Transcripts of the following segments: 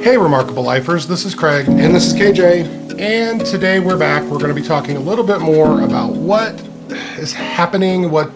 Hey Remarkable Lifers, this is Craig. And this is KJ. And today we're back. We're going to be talking a little bit more about what is happening, what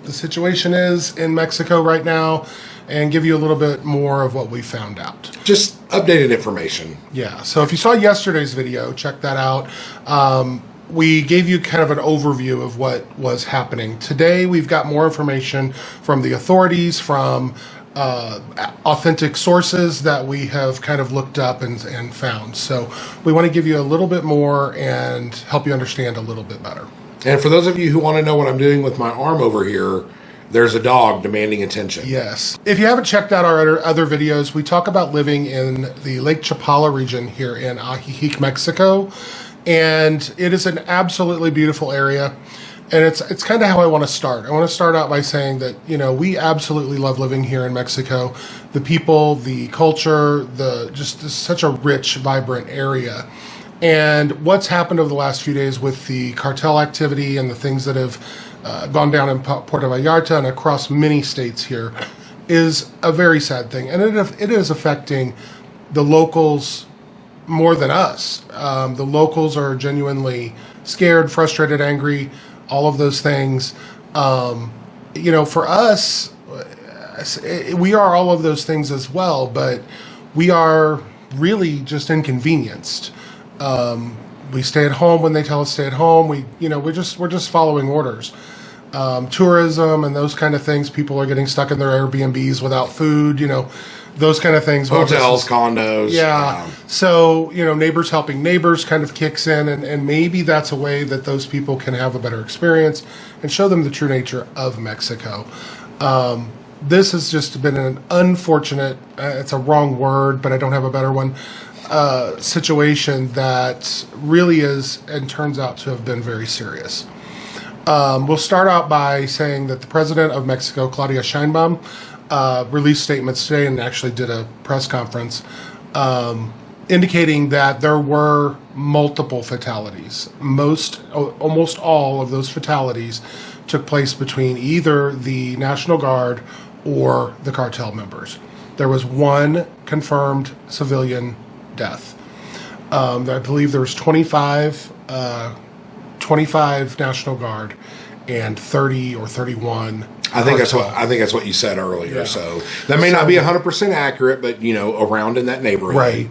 the situation is in Mexico right now, and give you a little bit more of what we found out. Just updated information. Yeah, so if you saw yesterday's video, check that out. We gave you kind of an overview of what was happening. Today we've got more information from the authorities, from authentic sources that we have kind of looked up and found. So we want to give you a little bit more and help you understand a little bit better. And for those of you who want to know what I'm doing with my arm over here, there's a dog demanding attention. Yes. If you haven't checked out our other videos, we talk about living in the Lake Chapala region here in Ajijic, Mexico. And it is an absolutely beautiful area. And it's kind of how I want to start. I want to start out by saying that, we absolutely love living here in Mexico. The people, the culture, just such a rich, vibrant area. And what's happened over the last few days with the cartel activity and the things that have gone down in Puerto Vallarta and across many states here is a very sad thing. And it is affecting the locals more than us. The locals are genuinely scared, frustrated, angry, all of those things. For us, we are all of those things as well, but we are really just inconvenienced. We stay at home when they tell us to stay at home. We're just following orders. Tourism and those kind of things. People are getting stuck in their Airbnbs without food. Those kind of things. Hotels, condos. Yeah. So, neighbors helping neighbors kind of kicks in, and maybe that's a way that those people can have a better experience and show them the true nature of Mexico. This has just been an unfortunate, it's a wrong word, but I don't have a better one, situation that really is and turns out to have been very serious. We'll start out by saying that the president of Mexico, Claudia Sheinbaum, released statements today and actually did a press conference indicating that there were multiple fatalities. Almost all of those fatalities took place between either the National Guard or the cartel members. There was one confirmed civilian death. I believe there was 25 National Guard and 30 or 31. I think that's what you said earlier. Yeah. So that may not be 100% accurate, but around in that neighborhood. Right.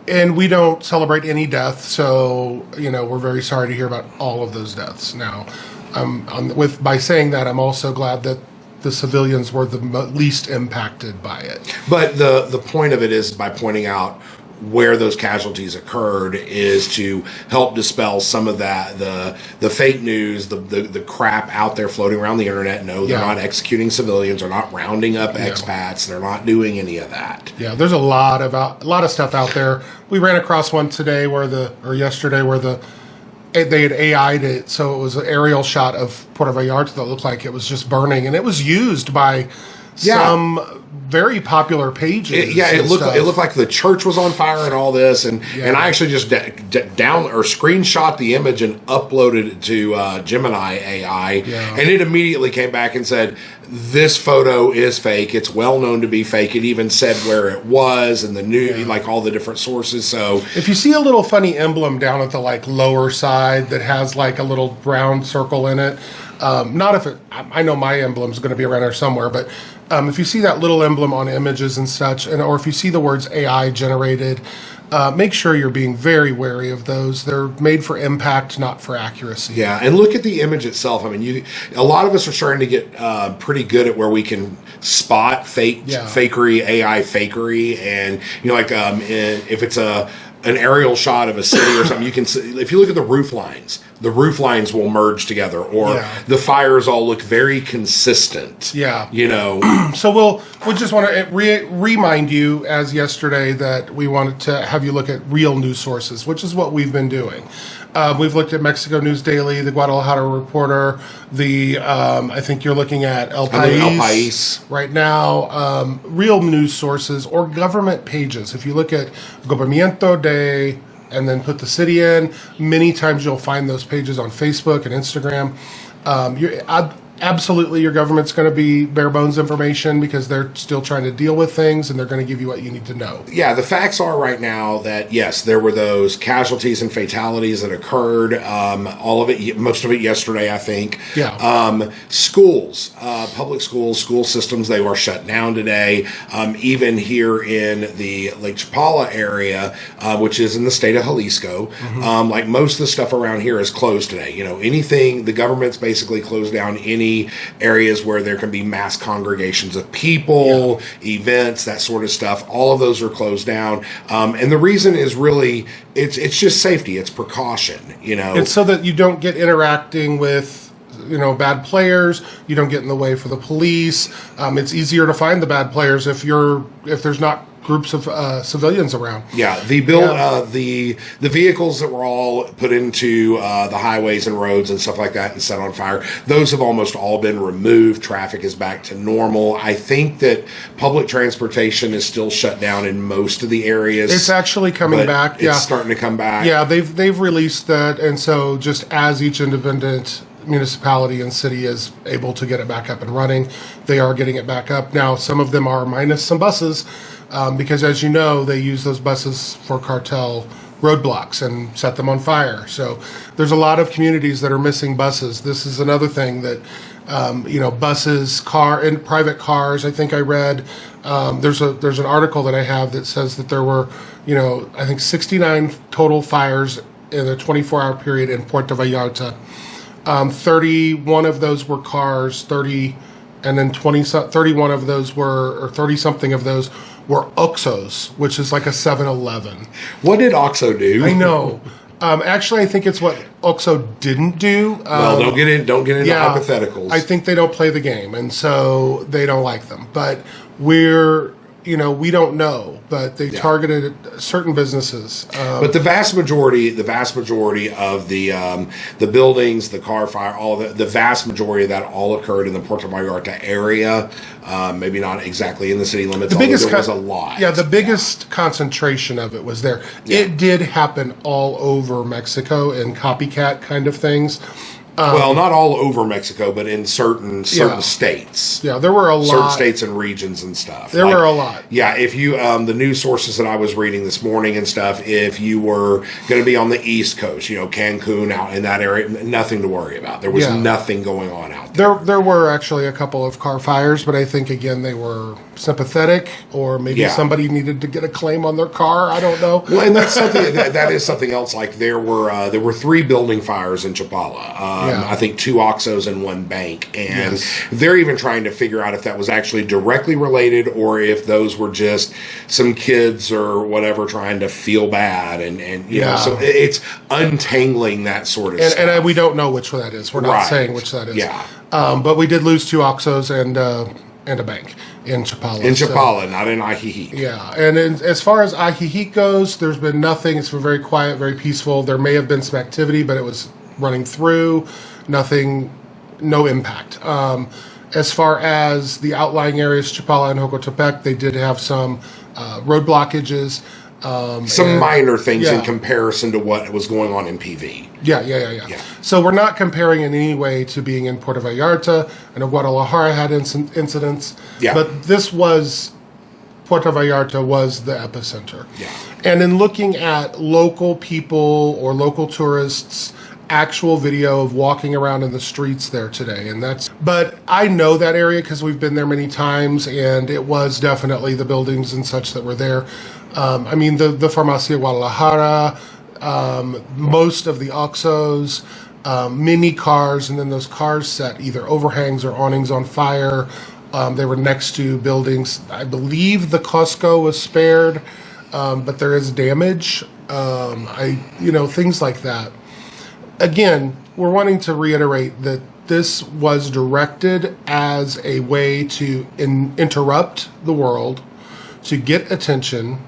And we don't celebrate any death, so we're very sorry to hear about all of those deaths. Now, by saying that, I'm also glad that the civilians were the least impacted by it. But the point of it is, by pointing out where those casualties occurred, is to help dispel some of that, the fake news, the crap out there floating around the internet. No, they're not executing civilians, they're not rounding up expats, they're not doing any of that. Yeah, there's a lot of stuff out there. We ran across one yesterday where they had AI'd it, so it was an aerial shot of Puerto Vallarta that looked like it was just burning, and it was used by some very popular pages. It looked like the church was on fire and all this, and I actually just screenshot the image and uploaded it to Gemini AI, and it immediately came back and said, "This photo is fake. It's well known to be fake." It even said where it was and the new, like all the different sources. So if you see a little funny emblem down at the lower side that has a little brown circle in it, I know my emblem's going to be around there somewhere, but if you see that little emblem on images and such, or if you see the words AI generated, make sure you're being very wary of those. They're made for impact, not for accuracy. Yeah, and look at the image itself. I mean, a lot of us are starting to get pretty good at where we can spot fakery, AI fakery, and if it's an aerial shot of a city or something, you can see, if you look at the roof lines will merge together, or the fires all look very consistent. Yeah. So we just want to remind you, as yesterday, that we wanted to have you look at real news sources, which is what we've been doing. We've looked at Mexico News Daily, the Guadalajara Reporter, I think you're looking at El País right now, real news sources or government pages. If you look at Gobierno de and then put the city in, many times you'll find those pages on Facebook and Instagram. absolutely, your government's going to be bare bones information because they're still trying to deal with things, and they're going to give you what you need to know. Yeah, the facts are right now that, yes, there were those casualties and fatalities that occurred, all of it, most of it yesterday, I think. Yeah. Schools, public schools, school systems, they were shut down today. Even here in the Lake Chapala area, which is in the state of Jalisco, like most of the stuff around here is closed today. You know, anything, the government's basically closed down any areas where there can be mass congregations of people, events, that sort of stuff. All of those are closed down. And the reason is really, it's just safety. It's precaution, you know. It's so that you don't get interacting with, you know, bad players. You don't get in the way for the police. It's easier to find the bad players if there's not groups of civilians around. Yeah, the vehicles that were all put into the highways and roads and stuff like that and set on fire, those have almost all been removed. Traffic is back to normal. I think that public transportation is still shut down in most of the areas. It's actually coming back. It's starting to come back. Yeah, they've released that, and so just as each independent municipality and city is able to get it back up and running, they are getting it back up. Now, some of them are minus some buses, because as you know, they use those buses for cartel roadblocks and set them on fire. So there's a lot of communities that are missing buses. This is another thing that, you know, buses, and private cars. I think I read, there's an article that I have that says that there were, you know, I think 69 total fires in a 24-hour period in Puerto Vallarta. 31 of those were cars, 31 of those were, or 30 something of those were Oxos, which is like a 7-Eleven. What did Oxo do? I know. Actually, I think it's what Oxo didn't do. Well, don't get into hypotheticals. I think they don't play the game, and so they don't like them. But we don't know, but they targeted certain businesses. But the vast majority of the buildings, the car fire, all the vast majority of that all occurred in the Puerto Vallarta area. Maybe not exactly in the city limits. There was a lot. Yeah, the biggest concentration of it was there. Yeah. It did happen all over Mexico in copycat kind of things. Well, not all over Mexico, but in certain states. Yeah, there were a lot. Certain states and regions and stuff. There were a lot. Yeah, if you, the news sources that I was reading this morning and stuff, if you were going to be on the East Coast, you know, Cancun, out in that area, nothing to worry about. There was nothing going on out there. There were actually a couple of car fires, but I think, again, they were sympathetic, or maybe somebody needed to get a claim on their car. I don't know. Well, and that's something, that is something else. Like there were 3 building fires in Chapala. I think 2 Oxos and 1 bank. And they're even trying to figure out if that was actually directly related or if those were just some kids or whatever trying to feel bad. And you know, so it's untangling that sort of stuff. And we don't know which one that is. We're not saying which that is. Yeah. But we did lose 2 Oxos and a bank in Chapala. In Chapala, not in Ajijic. Yeah, and as far as Ajijic goes, there's been nothing. It's been very quiet, very peaceful. There may have been some activity, but it was running through. Nothing, no impact. As far as the outlying areas, Chapala and Jocotepec, they did have some road blockages. Some minor things in comparison to what was going on in PV. Yeah. So we're not comparing in any way to being in Puerto Vallarta. I know Guadalajara had incidents. Yeah. But Puerto Vallarta was the epicenter. Yeah. And in looking at local people or local tourists, actual video of walking around in the streets there today, but I know that area because we've been there many times, and it was definitely the buildings and such that were there. I mean, the Farmacia Guadalajara, most of the Oxos, mini cars, and then those cars set either overhangs or awnings on fire. They were next to buildings. I believe the Costco was spared, but there is damage. Things like that. Again, we're wanting to reiterate that this was directed as a way to interrupt the world, to get attention,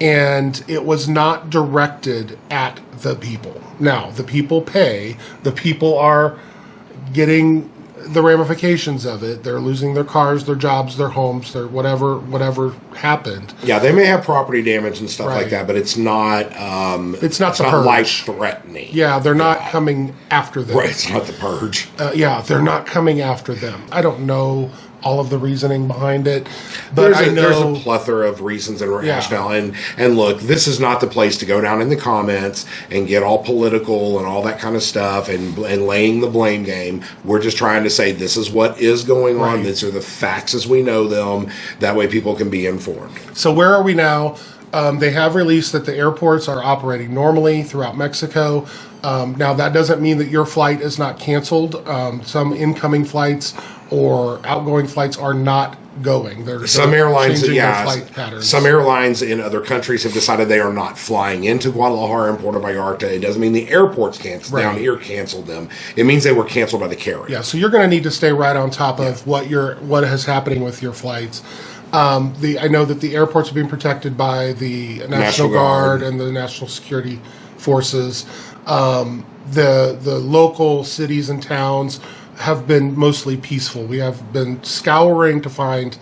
and it was not directed at the people. Now, the people pay. The people are getting the ramifications of it. They're losing their cars, their jobs, their homes, their whatever happened. Yeah, they may have property damage and stuff Right. like that, but it's not. It's not the purge. Life threatening. Yeah, they're not coming after them. Right, it's not the purge. Yeah, they're not coming after them. I don't know all of the reasoning behind it, but I know there's a plethora of reasons and rationale. And look, this is not the place to go down in the comments and get all political and all that kind of stuff and laying the blame game. We're just trying to say this is what is going on. Right. These are the facts as we know them. That way people can be informed. So where are we now? They have released that the airports are operating normally throughout Mexico. Now, that doesn't mean that your flight is not canceled. Some incoming flights or outgoing flights are not going. Some airlines, changing their flight patterns. Some airlines in other countries have decided they are not flying into Guadalajara and Puerto Vallarta. It doesn't mean the airports down here canceled them. It means they were canceled by the carrier. Yeah, so you're going to need to stay right on top of what is happening with your flights. I know that the airports are being protected by the National Guard and the National Security Forces. The local cities and towns have been mostly peaceful. We have been scouring to find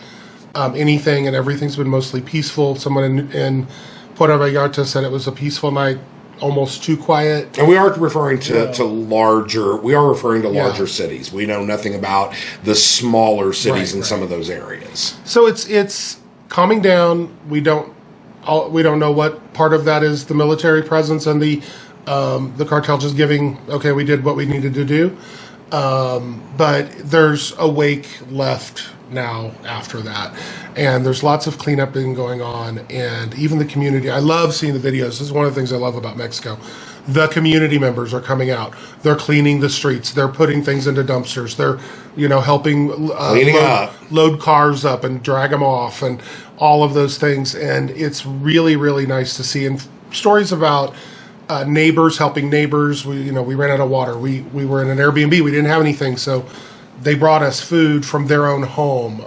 anything, and everything's been mostly peaceful. Someone in Puerto Vallarta said it was a peaceful night, almost too quiet. And we are referring to larger cities. We know nothing about the smaller cities in some of those areas. So it's calming down. We don't know what part of that is the military presence and the cartel just giving, okay, we did what we needed to do. But there's a wake left now after that. And there's lots of cleanup going on. And even the community, I love seeing the videos. This is one of the things I love about Mexico. The community members are coming out. They're cleaning the streets. They're putting things into dumpsters. They're, helping load cars up and drag them off and all of those things. And it's really, really nice to see. And stories about neighbors helping neighbors. We ran out of water. We were in an Airbnb. We didn't have anything, so they brought us food from their own home.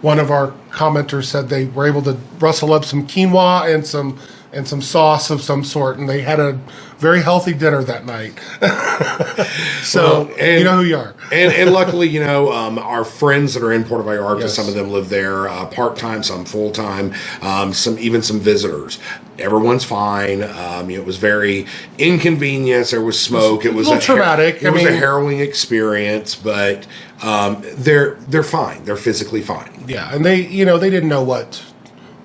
One of our commenters said they were able to rustle up some quinoa and some sauce of some sort, and they had a very healthy dinner that night. So, you know who you are. and luckily, our friends that are in Puerto Vallarta, Yes. some of them live there part-time, some full-time, some visitors. Everyone's fine. It was very inconvenient. There was smoke. It was a little traumatic. It was a harrowing experience, but they're fine. They're physically fine. Yeah, and they didn't know what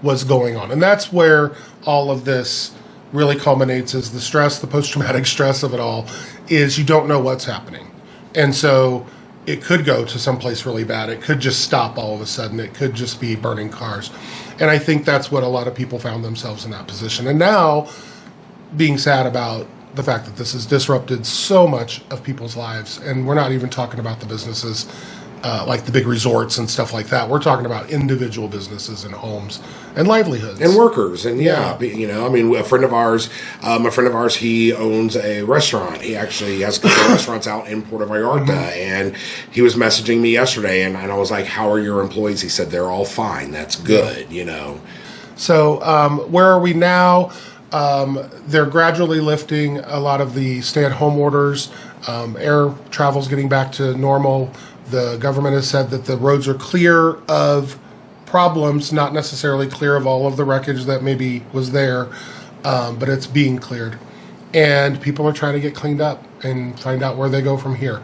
was going on, and that's where all of this really culminates. Is the stress, the post-traumatic stress of it all, is you don't know what's happening, and so it could go to someplace really bad. It could just stop all of a sudden. It could just be burning cars, and I think that's what a lot of people found themselves in that position. And now, being sad about the fact that this has disrupted so much of people's lives, and we're not even talking about the businesses like the big resorts and stuff like that. We're talking about individual businesses and homes and livelihoods and workers. And a friend of ours, he owns a restaurant. He actually has a couple of restaurants out in Puerto Vallarta, and he was messaging me yesterday, and I was like, "How are your employees?" He said, "They're all fine. That's good." So where are we now? They're gradually lifting a lot of the stay-at-home orders. Air travel's getting back to normal. The government has said that the roads are clear of problems, not necessarily clear of all of the wreckage that maybe was there, but it's being cleared. And people are trying to get cleaned up and find out where they go from here.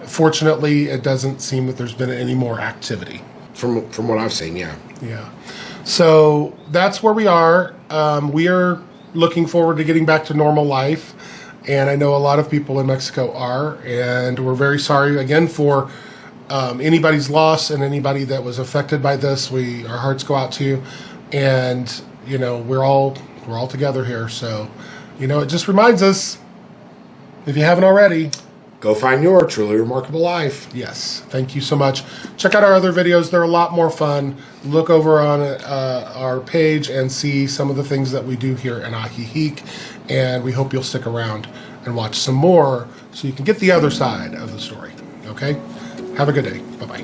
Fortunately, it doesn't seem that there's been any more activity. From what I've seen, yeah. Yeah. So that's where we are. We are looking forward to getting back to normal life. And I know a lot of people in Mexico are. And we're very sorry, again, for anybody's loss and anybody that was affected by this. Our hearts go out to you. And, we're all together here. So, it just reminds us, if you haven't already, go find your truly remarkable life. Yes. Thank you so much. Check out our other videos. They're a lot more fun. Look over on our page and see some of the things that we do here in Ajijic. And we hope you'll stick around and watch some more so you can get the other side of the story. Okay? Have a good day. Bye-bye.